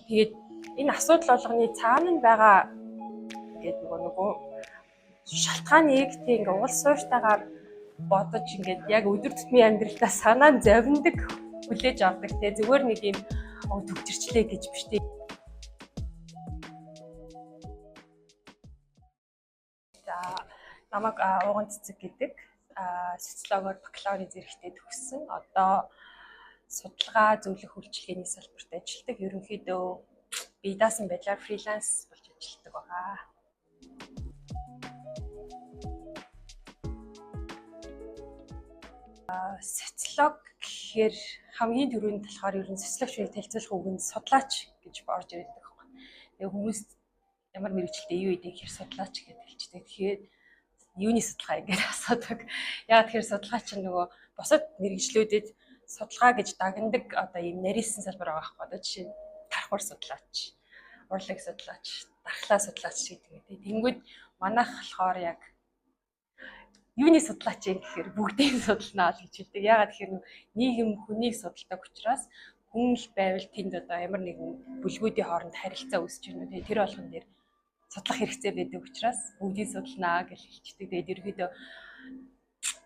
Тэгээд энэ асуудал болгоны цаана нь байгаа гэдэг нөгөө шалтгааныг тийм ингээ уул суурьтайгаар бодож ингээд яг өдөр тутмын амьдралдаа санаа нь зовндог хүлээж авдаг те зүгээр нэг юм төвчөрчлээ гэж биш те. За намайг Ууган Цэцэг гэдэг социологоор бакалаврын зэрэгтээ төгссөн. Одоо судалгаа зөвлөх үйлчилгээний салбарт ажилладаг. Ерөнхийдөө бие даасан байдлаар фриланс болж ажилладаг байгаа. Социолог гэхээр хамгийн түрүүнд болохоор ер нь социологч танилцуулах үг нь судлаач гэж орж ирдэг байхгүй. Тэгээ хүмүүс ямар мэрэгчлээ юу гэдэг гэхээр судлаач гэдэг хэлждэг. Тэгэхээр юуны судалгаа ингэж асуудаг. Яа тэгэхээр судалгаа чинь нөгөө бусад мэрэгчлүүдэд судалгаа гэж дагнадаг одоо ийм нарийнсан салбар байгаа байхгүй. Одоо жишээ нь тархуур судлаач, урлаг судлаач, дархлаа судлаач гэдэг юм. Тэнгүүд манайх болохоор яг юуны судлаач юм гэхээр бүгдийг судалнаа л гэж хэлдэг. Яагаад тэгэхээр нийгэм хүнийг судалдаг учраас хүн л байвал тэнд одоо ямар нэгэн бүлгүүдийн хооронд харилцаа үүсэж байна үү. Тэр болгон дээр судлах хэрэгцээ байдаг учраас бүгдийг судалнаа гэж хэлчихдэг. Тэгээд ерөөдөө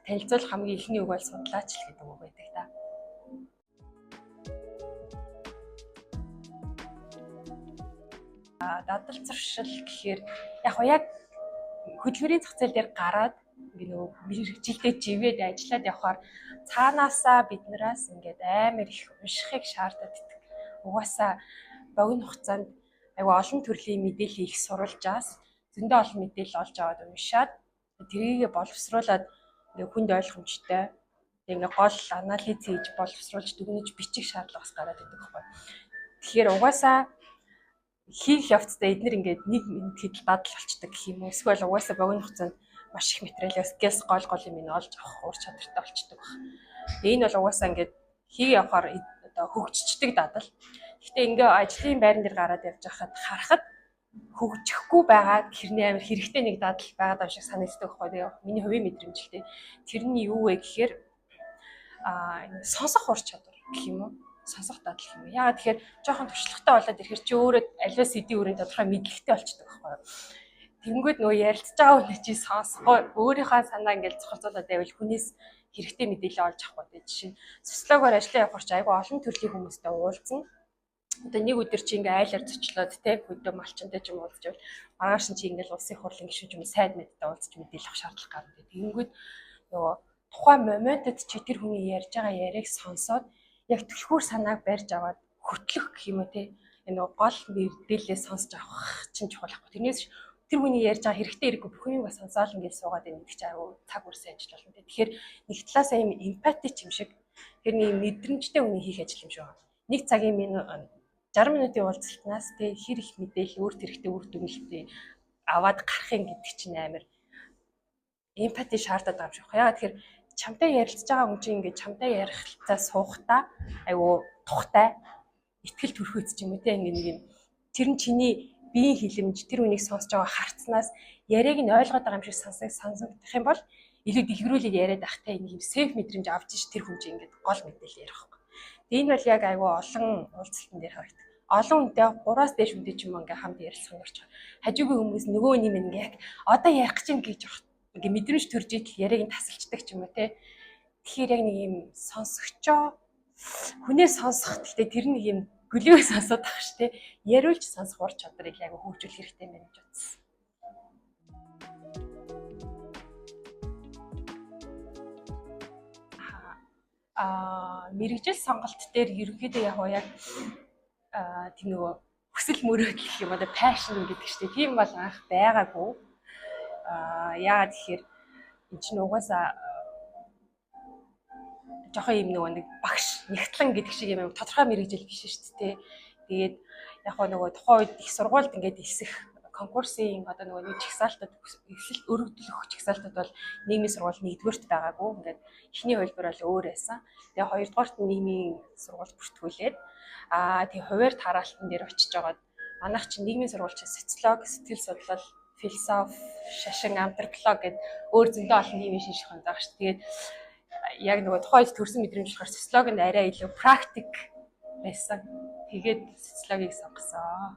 танилцуулах хамгийн ихний үг бол судлаач л гэдэг үг байдаг та. Дадал зуршил гэхээр яг хөдөлмөрийн зах зээл дээр гараад мэрэгжилтэд живээд ажиллаад явхаар цаанаасаа биднээс ингээд амар их уншихыг шаарддаг. Угаасаа богино хугацаанд айгүй олон төрлийн мэдээлэл их сурвалжаас зөндөө олон мэдээлэл олж аваад уншаад тэрийгэ боловсруулад ингээд хүнд ойлгомжтой ингээд гол анализ хийж боловсруулж дүгнэж бичих шаардлага бас гараад идэг байхгүй. Тэгэхээр угаасаа хийх явцдаа эднэр ингээд нэг хэд дадал болчдаг гэх юм уу. Эсвэл угаасаа богино хугацаанд маш их материалаас скилс гол юм ин олж авах ур чадвартай болчдөг байна. Энэ бол угаасаа ингээд хий явахаар одоо хөгжичдэг дадал. Гэхдээ ингээ ажлын байран дээр гараад явж байхад харахад хөгжихгүй байгаа хэрний амар хэрэгтэй нэг дадал байгаад байгаа шиг санагддаг байхгүй юу. Миний хувийн мэдрэмжтэй. Тэр нь юу вэ гэхээр сонсох ур чадвар гэх юм уу? Сонсох дадал юм. Яагаад тэгэхээр жоохон туршлагатай болоод ирэхээр чи өөрөө аливаа сэдвийн өрөөнд тодорхой мэдлэгтэй болчихдог байхгүй юу? Тэнгүүд нөгөө ярилцж байгаа хүн чи сонсохгүй өөрийнхөө санаа ингээл цохолцуулаад байвал хүнээс хэрэгтэй мэдээлэл олж авах гэдэг. Жишээ нь социологоор ажиллаа явахаар чи айгүй олон төрлийн хүмүүстэй уулзсан. Одоо нэг өдөр чи ингээ айлаар зочлоод те хөдөө малчинтай ч юм уулзж байвал маргааш нь чи ингээл улсын хурлын гишүүн юм сайд мэдтэй уулзч мэдээлэл авах шаардлага гарна. Тэнгүүд нөгөө тухайн моментод чи тэр хүний ярьж байгаа яриаг сонсоод яг түлхүүр санааг барьж аваад хөтлөх гэх юм уу те нөгөө гол мэдээлэлээ сонсож авах чинь чухал ахгүй. Тэрнээс тэр хүний ярьж байгаа хэрэгтэй хэрэггүй бүх юм бас сонсоол ингээд суугаад байна гэдэг чинь аюу цаг үрсэн ажил болно. Тэгэхээр нэг талаасаа юм эмпати ч юм шиг тэр нэг мэдрэмжтэй хүний хийх ажил юм шиг байна. Нэг цагийн 60 минутын уулзалтнаас тэ хэр их мэдээлэл өөрт хэрэгтэй үр дүнлэлтэй аваад гарахын гэдэг чинь амар эмпати шаардаад байгаа юм шиг. Яагаад тэгэхээр чамтай ярилцж байгаа хүн чинь ингээд чамтай ярилцаа суухтаа аюу тухтай итгэл төрхөөц ч юм уу тэ ингээд нэг юм тэр нь чиний биеийн хилэмж тэр үнийг сонсож байгаа харцнаас яриаг нь ойлгоод байгаа юм шиг сонсогдох юм бол илүү дэлгэрүүлээд яриад ахтай нэг юм сейф мэдрэмж авч иш тэр хүн чинь ингээд гол мэдээлэл ярих байхгүй. Энэ бол яг айгүй олон уулзалтан дээр харагдав. Олон хүнтэй 3-аас дээш хүнтэй ч юм ингээ хамт ярилцсан орч. Хажуугийн хүмүүс нөгөө юм ингээ яг одоо ярих гэж ингэж ингээ мэдрэмж төрж идэл яриаг нь тасалчдаг ч юм уу те. Тэгэхээр яг нэг юм сонсогчоо хүнээс сонсох гэхдээ тэр нэг юм гөлөөс сонсоод тах ш те. Яриулж сонсох ур чадварыг яг хөгжүүлэх хэрэгтэй юм гэж бодсон. Мэргэжил сонголт дээр ерөнхийдөө яг тийм нөгөө хүсэл мөрөөдөл гэх юм одоо passion гэдэг чинь тийм бол анх байгаагүй. Яагаад тэгэхээр энэ чинь угаасаа жоохон юм нөгөө нэг багш нэгтлэн гэдэг шиг юм тодорхой мэргэжил биш шүү дээ. Тэгээд яг нөгөө тухайн үед их сургуульд ингээд элсэх конкурсын одоо нөгөө нэг чагсаалтад эсэл өргөдөлөх чагсаалтад бол нийгмийн сургууль нэгдүгээрт байгаагүй. Ингээд эхний хувилбар бол өөр байсан. Тэгээ хоёрдугаарт нийгмийн сургууль бүртгүүлээд тэгээ хуваар тараалтан дээр очиж жагаад манайх чинь нийгмийн сургууль чинь социолог, сэтгэл судлал, философи, шашин, антрополог гэд өөр зөндөө олон нийгмийн шинжлэх ухаан байгаа шүү. Тэгээд яг нөгөө тухайд төрсэн мэдрэмж болохоор социологинд арай илүү практик байсан. Тэгээд социологийг сонгосон.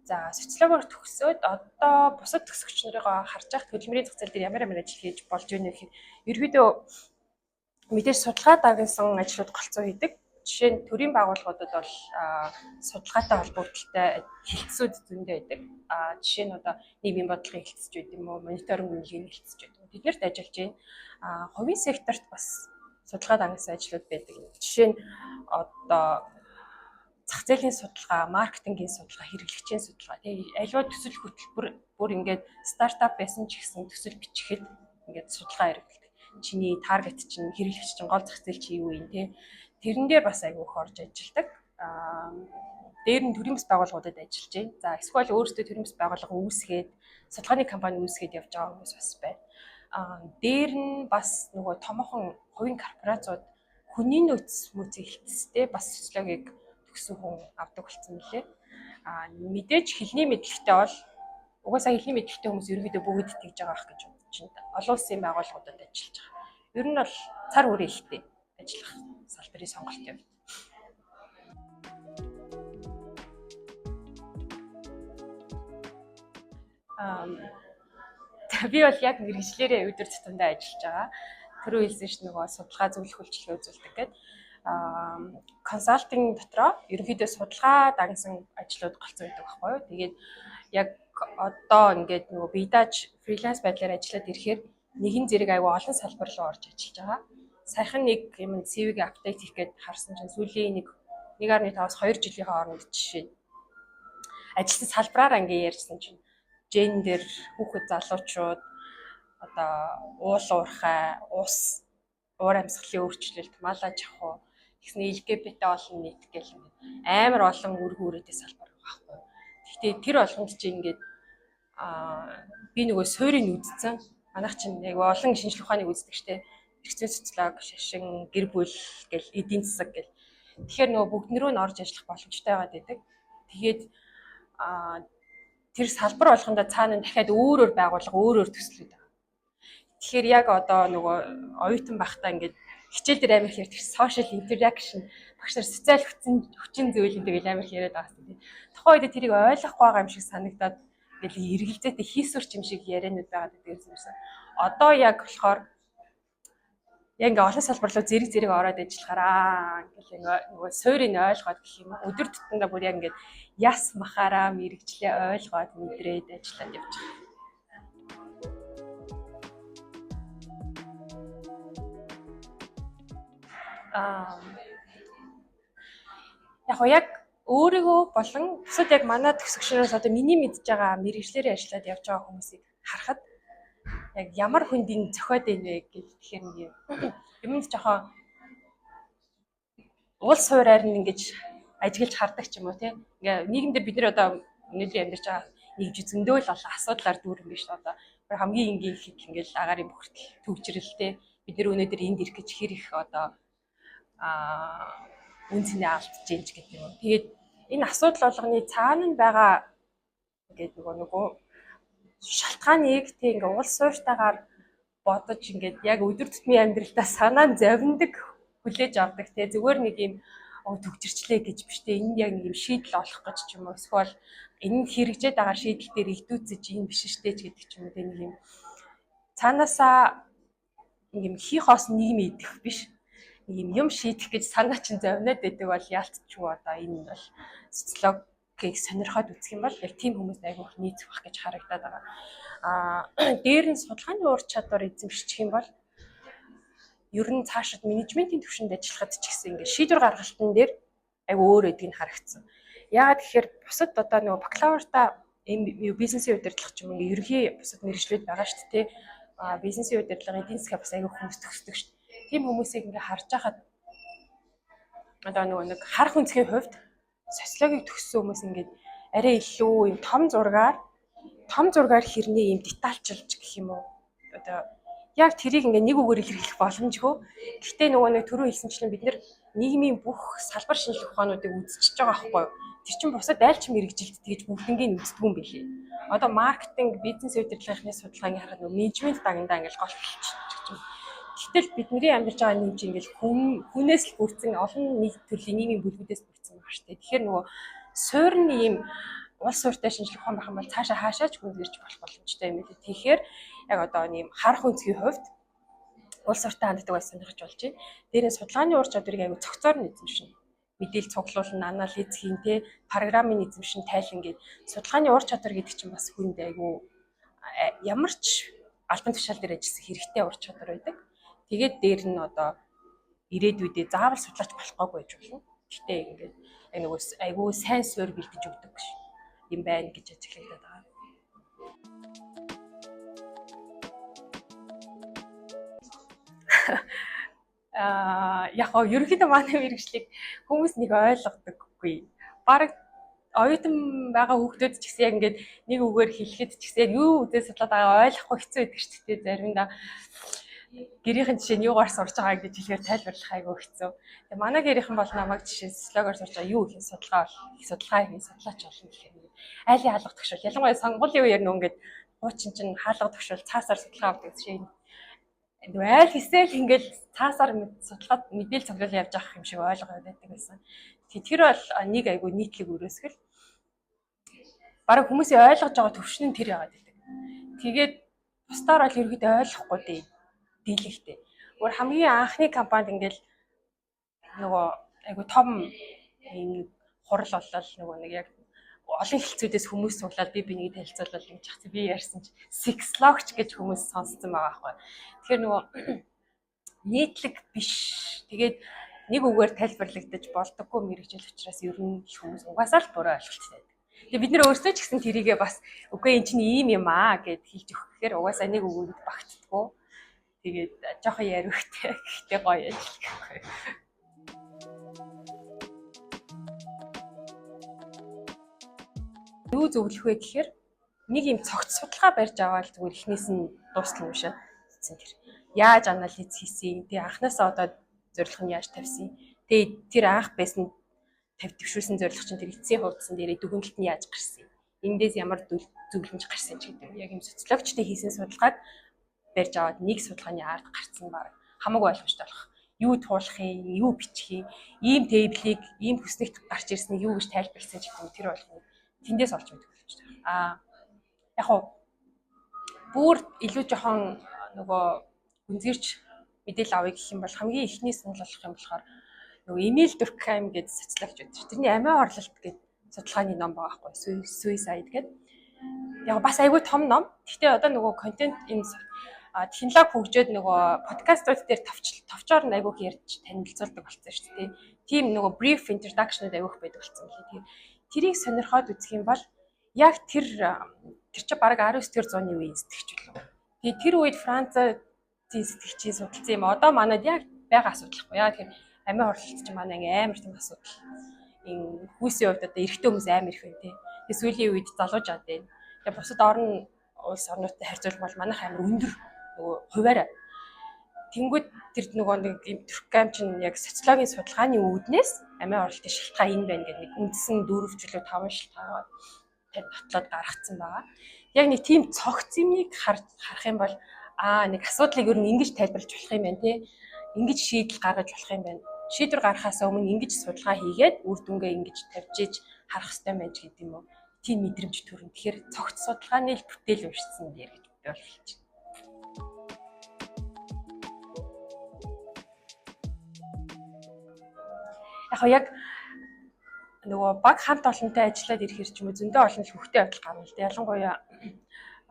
За социологоор төгсөөд одоо бусад төгсөгч нарыгаа харж байгаа хөдөлмөрийн зах зээл дээр ямар ажил хийж болж байна гэхээр ерөөдөө мэдээж судалгаа дагнасан ажлууд голцоо хийдэг. Жишээ нь төрийн байгууллагуудад бол судалгаатай холбогдолтой хилцүүд зөндөө байдаг. Жишээ нь одоо нийгмийн бодлогын хилцэж байд юм уу, мониторинг үнэлгээний хилцэж байдаг. Тэднэрт ажиллаж байна. Хувийн секторт бас судалгаа дагнасан ажлууд байдаг. Жишээ нь одоо зах зээлийн судалгаа, маркетингийн судалгаа, хэрэглэгчийн судалгаа. Тэгээ аливаа төсөл хөтөлбөр бүр ингээд стартап байсан ч гэсэн төсөл бичихэд ингээд судалгаа эргэлдэг. Чиний таргет чинь хэрэглэгч чинь гол зах зээл чи юу юм те. Тэрэн дээр бас айгүй их орж ажилладаг. Дээр нь төрийн бас байгууллагуудад ажиллаж байна. За эсвэл өөрсдөө төрийн бас байгууллага үүсгээд судалгааны компани үүсгээд явж байгаа хүмүүс бас байна. Дээр нь бас нөгөө томоохон хувийн корпорациуд хүний нөөц мөцийг хилцтэй бас социологийг төгсөн хүн авдаг болсон мөлий. Мэдээж хэлний мэдлэгтэй бол угаасаа хэлний мэдлэгтэй хүмүүс ерөнхийдөө бүгд итгэж байгаа ах гэж бодож байна. Олон улсын байгууллагуудад ажиллаж байгаа. Ер нь бол цар хүрээ ихтэй ажиллах салбарын сонголт юм. Би бол яг мэргэжлэрээ өдөр тутамдаа ажиллаж байгаа. Түрүү хэлсэн ш нөгөө судалгаа зөвлөх үйлчлэгээ үзүүлдэг гэдэг. Консалтинг дотроо ерөнхийдөө судалгаа дагнасан ажлууд голцоо байдаг байхгүй юу. Тэгээд яг одоо ингээд нөгөө бидаж фриланс байдлаар ажиллаад ирэхээр нэгэн зэрэг аюу олон салбар руу орж ажиллаж байгаа. Саяхан нэг юм CV-г апдейт хийх гээд харсан чинь сүүлийн 1.5-аас 2 жилийн хооронд жишээ ажилласан салбараар ингээ ярьсан чинь гендер, хүүхэд залуучууд одоо уул уурхай, ус, уур амьсгалын өөрчлөлт, мал аж ахуй, тэгснэ LGBT олон нийт гэл амар олон үр хүрээтэй салбар байхгүй. Гэхдээ тэр болгонд чи ингээд би нөгөө суурийг үзсэн. Манайх чинь яг олон шинжлэх ухааныг үздэг штеп. Эрхцэн социолог, шашин, гэр бүл гэл эдийн засаг гэл. Тэгэхээр нөгөө бүгднэрөө нь орж ажиллах боломжтой байгаад байдаг. Тэгээд тэр салбар болгондоо цаана дахиад өөр байгууллага, өөр төслүүд байгаа. Тэгэхээр яг одоо нөгөө оюутан байхдаа ингээд хичээл дээр амар ярьдаг social interaction багш нар социал хүчин зүйлэн тэгэл амар яриад байгаа юм. Тухайн үед тэрийг ойлгохгүй байгаа юм шиг санагдаад ингээл эргэлзээтэй хийсвэрч юм шиг яриануд байгаад байдаг юмсан. Одоо яг болохоор яг ингээ олон салбар руу зэрэг ороод ажиллахаараа ингээл нөгөө суурийг ойлгоод гэх юм. Өдөр тутмдаа бүр яг ингээд яс махаараа мэрэгчлээ ойлгоод мэдрээд ажиллаад явж байгаа. Яг өөрийгөө болон бусад яг манай төгсөгчнөөс одоо миний мэдж байгаа мэрэгчлэрээ ажиллаад явж байгаа хүмүүсийг харахад яг ямар хүндийн зохиод байна вэ гэж тэгэхээр нэг юмд жоохон улс хуураар нь ингэж ажиглаж хардаг ч юм уу тийм. Ингээ нийгэмдээ бид нэр одоо өнөөдөр амьдарч байгаа нэг зөндөө л олон асуудлаар дүүрэн биш одоо хамгийн энгийн хэд ингээл агарын бохирдол төвчрэлтэй бид нэр өнөөдөр энд ирэх гэж хэр их одоо үн цэнэ алдж гэнж гэдэг юм. Тэгээд энэ асуудал болгоны цаана нь байгаа ингээд нөгөө шалтгааныг тийм ингээ улс суурьтайгаар бодож ингээд яг өдөр тутмын амьдралдаа санаа нь зовндог хүлээж авдаг те зүгээр нэг юм төгжирчлээ гэж биш те энд яг нэг юм шийдэл олох гэж ч юм уу эсвэл энд хэрэгжээд байгаа шийдэл дээр илдүүцэж энэ биш штэ ч гэдэг ч юм уу те нэг юм цаанаасаа юм хийх хоос нийгэм идэх биш нэг юм шийдэх гэж санаа чинь зовноод байдаг бол яалтчгүй одоо энэ бол социологийг сонирхоод үзэх юм бол яг тийм хүмүүст айгүйх нийцэх бах гэж харагдаад байгаа. Дээр нь судалгааны ур чадвар эзэмшчих юм бол ер нь цаашид менежментийн түвшинд ажиллахад ч гэсэн ингээд шийдвэр гаргалтын дээр айгүй өөр эдгийг харагдсан. Яагаад гэхээр бусад одоо нөгөө бакалавртаа бизнесийн удирдлага ч юм ингээ ерөнхий бусад мэргэжлүүд байгаа шүү дээ. Бизнесийн удирдлага, эдийн засаг бас айгүй хүмүүс төгсдөг шүү дээ. Тийм хүмүүсийг ингээ харж байхад одоо нөгөө нэг харах үнцгийн хувьд социологийг төгссөн хүмүүс ингээд арай илүү юм том зургаар хэрнээ юм детальчилж гэх юм уу одоо яг тэрийг ингээ нэг үгээр илэрхийлэх боломжгүй. Гэхдээ нөгөө нэг түрүү хэлсэнчлэн бид нэр нийгмийн бүх салбар шинжлэх ухаануудыг үзчихэж байгаа байхгүй юу? Тэр чинь бусад аль ч мэрэгжилд тэгж бүгднийг үздэг юм билий. Одоо маркетинг, бизнес удирдлагын судалгааны харахад нөгөө менежмент дагандаа ингээл гол болчих юм. Гэтэл бидний амьдарч байгаа нийгэм чинь ингээл хүнээс л бүрдсэн олон нийт төрлийн нийгмийн бүлгүүдээс бүрдсэн байна шүү дээ. Тэгэхээр нөгөө суурны ийм улс суурьтай шинжлэх ухаан байх юм бол цаашаа хаашаач гүнзгийрч болох боломжтой юм лээ. Тэгэхээр яг одоо ийм харах үнцгийн хувьд улс ортой ханддаг байс сонирхож болж байна. Дээрээ судалгааны ур чадварыг аягүй цогцоор нь эзэмшнэ. Мэдээлэл цуглуулна, анализ хийн, программын эзэмшин тайлан гээд судалгааны ур чадвар гэдэг чинь бас хүнд аягүй ямар ч албан тушаал дээр ажилласан хэрэгтэй ур чадвар байдаг. Тэгээд дээр нь одоо ирээдүйдээ заавал судлаач болохгүйг байж болно. Гэхдээ ингээд нөгөө аягүй сайн суурь бэлдэж өгдөг юм байна гэж ажиглагдаад байгаа. Яг гоо ерөнхийдөө манай мэргэжлийг хүмүүс нэг ойлгодоггүй. Бараг оюутан байгаа хүүхдүүд ч гэсэн яг ингээд нэг үгээр хэлэхэд ч гэсэн юу үдээ судлаад байгаа ойлгохгүй хэцүү байдаг шүү дээ. Заримдаа гэрийнхэн жишээ нь юугаар сурж байгаа гэж хэлэхээр тайлбарлах айгүй хэцүү. Тэгээ манай гэрийнхэн бол намайг жишээ социологоор сурж байгаа юу их судалгаа хийх судлаач болно гэхээр айлын хаалга төгшөл. Ялангуяа сонгуулийн үеэр нөө ингээд хуучин чинь хаалга төгшөл цаасаар судалгаа авдаг жишээ. Айл хэсэл ингээд цаасаар судалгаад мэдээлэл цуглуул явж байгаа юм шиг ойлгоод байдаг байсан. Тэр бол нэг айгүй нийтлэг өрөөсгөл. Бараг хүмүүсийн ойлгож байгаа төвшин нь тэр яагаад гэдэг. Тэгээд бусдаар бол ерөөдөө ойлгохгүй дээ. Дийлэгтэй. Өөр хамгийн анхны компанид ингээд нөгөө айгүй том ийм хурал болол нөгөө нэг яг олон хэлцүүдээс хүмүүс суглаад би бинийг танилцуулаад юм чах. Би ярьсан чи sexlogч гэж хүмүүс сонссон байгаа байхгүй. Тэгэхээр нөгөө нийтлэг биш. Тэгээд нэг үгээр тайлбарлагдаж болдоггүй мэрэгжил учраас ер нь хүмүүс угаасаа л буруу ойлголттой. Тэгээ бид нэр өөрсдөө ч гэсэн тэрийгээ бас үгүй эн чинь ийм юм аа гэд хэлж өгөх гэхээр угаасаа нэг үгээр багтдаггүй. Тэгээд жоохон яриухтай. Гэхдээ гоё ажиллах. Юу зөвлөх вэ гэхээр нэг юм цогц судалгаа барьж аваад зүгээр эхнээс нь дуустал юм шиг хэлсэн тэр. Яаж анализ хийсэн, тэгээ анхнаасаа одоо зорилго нь яаж тавьсан. Тэгээ тэр анх байсан төвшүүлсэн зорилго чинь тэр эцсийн хуудсан дээрээ дүгнэлт нь яаж гарсан. Эндээс ямар зөвлөмж гарсан ч гэдэг. Яг юм социологчтой хийсэн судалгаад барьж аваад нэг судалгааны ард гарцсан баг хамаагүй ойлгомжтой болох. Юу туулах юм, юу бичих юм, ийм тейблийг, ийм хүснэгт гарч ирснийг юу гэж тайлбарласан ч гэдэг юм тэр болох. Тэндээс олж мэдэх боломжтой. Яг хуу бүр илүү жоохон нөгөө гүнзгийрч мэдээлэл авъя гэх юм бол хамгийн ихний санал болох юм болохоор нөгөө Эмил Дуркхайм гэдэг социологч байдаг. Тэрний амиа орлолт гэдэг судалгааны ном байгаа байхгүй. Suicide гэдэг. Яг бас айгүй том ном. Гэхдээ одоо нөгөө контент энэ технологи хөгжөөд нөгөө подкастууд дээр товчоор нь айгүйх ярьж танилцуулдаг болсон шүү дээ. Тийм нөгөө brief introduction-д айгүйх байдаг болсон юм лээ. Тэрийг сонирхоод үзэх юм бол яг тэр чи бараг 19-р зууны үеийн сэтгэгч болов. Тэгээ тэр үед Францын сэтгэгчийн судалсан юм. Одоо манайд яг байгаа асуудал байхгүй. Яа тэгэхээр амиа орлолт чинь манай амар том асуудал. Энэ хүүсийн хувьд одоо эрэгтэй хүмүүс амар их байна тий. Тэгээ сүүлийн үед залуужаад байна. Тэгээ бусад улс орнуудтай харьцуулбал манайх амар өндөр нөгөө хуваарь. Тэнгүүд тэр нөгөө нэг Туркам чинь яг социологийн судалгааны үүднээс амиа орлолтын шалтгаан энэ байна гэдэг нэг үндсэн 4 жилөө 5 шалтгаан татлаад гаргацсан байгаа. Яг нэг тийм цогц юмныг харах юм бол нэг асуудлыг ер нь ингэж тайлбарлаж болох юм байна тий. Ингэж шийдэл гаргаж болох юм байна. Шийдвэр гаргахаас өмнө ингэж судалгаа хийгээд үр дүнгээ ингэж тавьж иж харах хэрэгтэй байж гэдэг юм уу. Тийм мэдрэмж төрнө. Тэгэхээр цогц судалгааны л бүтээл уншсан дээр гэж би бол хэлж байна. Яг нөгөө баг хамт олонтой ажиллаад ирэхээр ч юм уу зөндөө олон хөвгтэй байдал гарна л да. Ялангуяа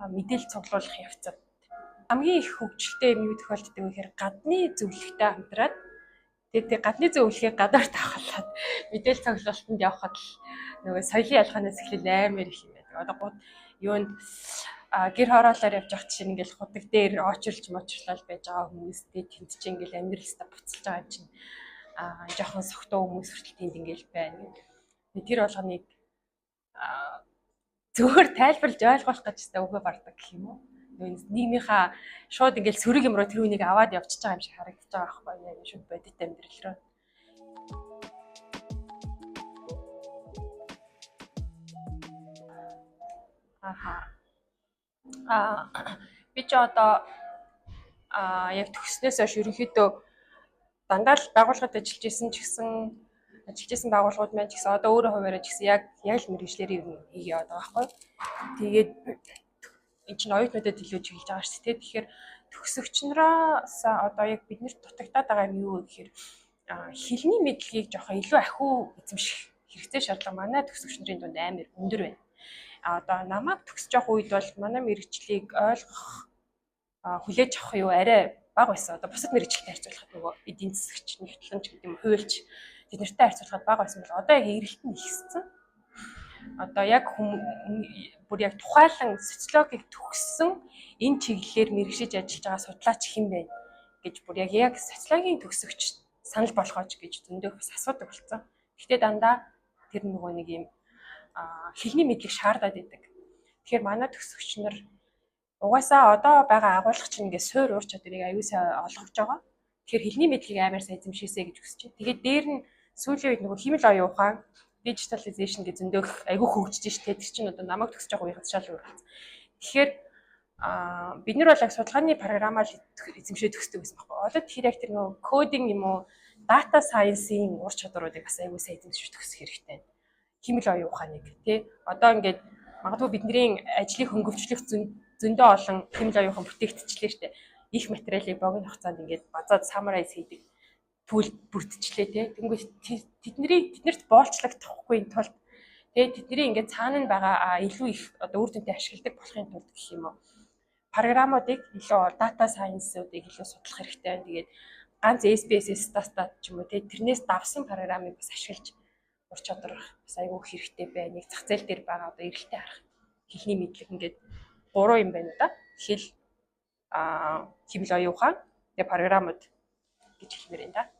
мэдээлэл цуглуулах явцад хамгийн их хөвгчлөлтэй юм юу тохиолддог вэ гэхээр гадны зөвлөгтэй хамтраад тэгээд гадны зөвлөгөөг гадаар тавхалаад мэдээлэл цуглуулалтанд явхад л нөгөө соёлын ялгаанаас эхлээл амар их юм байдаг. Одоо юунд гэр хороолоор явж байгаа чинь ингээл худаг дээр очирлж мочрлал байж байгаа хүмүүстэй тэнд чинь ингээл амьдралстаа буцалж байгаа юм чинь жоохон согтуу хүмүүс хүртэл тэнд ингээл байна. Тэр болгоныг зөвхөн тайлбарлаж ойлгох гэж тест үгүй бардаг гэх юм уу. Нийгмийнхаа шууд ингээл сөрөг юм руу тэр үнийг аваад явчихж байгаа юм шиг харагдаж байгаа байхгүй яг шууд бодит амьдрал руу. Би ч одоо яг төгснөөс хойш ерөнхийдөө дандаа л байгууллагад ажиллаж исэн байгууллагууд маань ч гэсэн одоо өөрөө хуваараа ч гэсэн яг л мэргэжлэр ер нь хийгээ яваад байгаа байхгүй. Тэгээд энэ чинь оюутнуудад илүү чиглэж байгаа шүү дээ. Тэгэхээр төгсөгчнөөс одоо яг биднэрт дутагдаад байгаа юм юу гэхээр хэлний мэдлэгийг жоохон илүү ахиу эзэмших хэрэгцээ шаардлага манай төгсөгчнөрийн дунд амар өндөр байна. Одоо намайг төгсөж явах үед бол манай мэргэжлийг ойлгох хүлээж авах юу арай бага байсан. Одоо бусад мэргэжилтэй харьцуулахад нөгөө эдийн засагч, нэгтлэмж гэдэг юм хуульч тэд нартай харьцуулахад бага байсан бол одоо яг эргэлт нь ихссэн. Одоо яг бүр яг тухайлан социологийг төгссөн энэ чиглэлээр мэргэжиж ажиллаж байгаа судлаач хэн бэ гэж бүр яг социологийн төгсөгч санал болгооч гэж зөндөөх бас асуудаг болсон. Гэхдээ дандаа тэр нөгөө нэг юм хэлний мэдлэг шаардаад идэг. Тэгэхээр манай төгсөгч нар угаасаа одоо байгаа агуулга чинь ингээд суур уур чадварыг аюул сайн олгож байгаа. Тэгэхээр хэлний мэдлэгийг амар сайн эзэмшээсэй гэж хүсэж байна. Тэгээд дээр нь сүүлийн үед нөгөө химэл оюун ухаан, digitalization гэж зөндөөх аюул хөгжиж штэ. Тэр чинь одоо намайг төгсөж байгаа үеийн шал өөр болсон. Тэгэхээр бид нар бол яг судалгааны програмаар эзэмшээ төгсдөг гэсэн байна. Одоо тэгэхээр яг тэр нөгөө кодинг юм уу, дата сайенсийн ур чадваруудыг бас аюул сайн эзэмшиж төгсөх хэрэгтэй. Химэл оюун ухааныг тий. Одоо ингээд магадгүй бидний ажлыг хөнгөвчлөх зөндөө олон хэмжээ оюухан бүтээгдчихлээ штэ. Их материалыг богино хугацаанд ингээд базаад summarize хийдэг түүл бүрдчихлээ тий. Тэнгүүт тэднэрт боолчлогдохгүй тулд тий тэдний ингээд цаана нь байгаа илүү их одоо үр дүнтэй ашигладаг болохын тулд гэх юм уу. Програмуудыг илүү data science-уудыг илүү судлах хэрэгтэй байна. Тэгээд ганц SPSS стат ч юм уу тий тэрнээс давсан програмыг бас ашиглаж ур чадвар бас айгүй хэрэгтэй байна. Нэг зах зээл дээр байгаа одоо эрэлтээ харах хэлний мэдлэг ингээд 3 юм байна да. Хэл химэл оюун ухаан, тэгээ програмууд гэж хэлмээр байна да.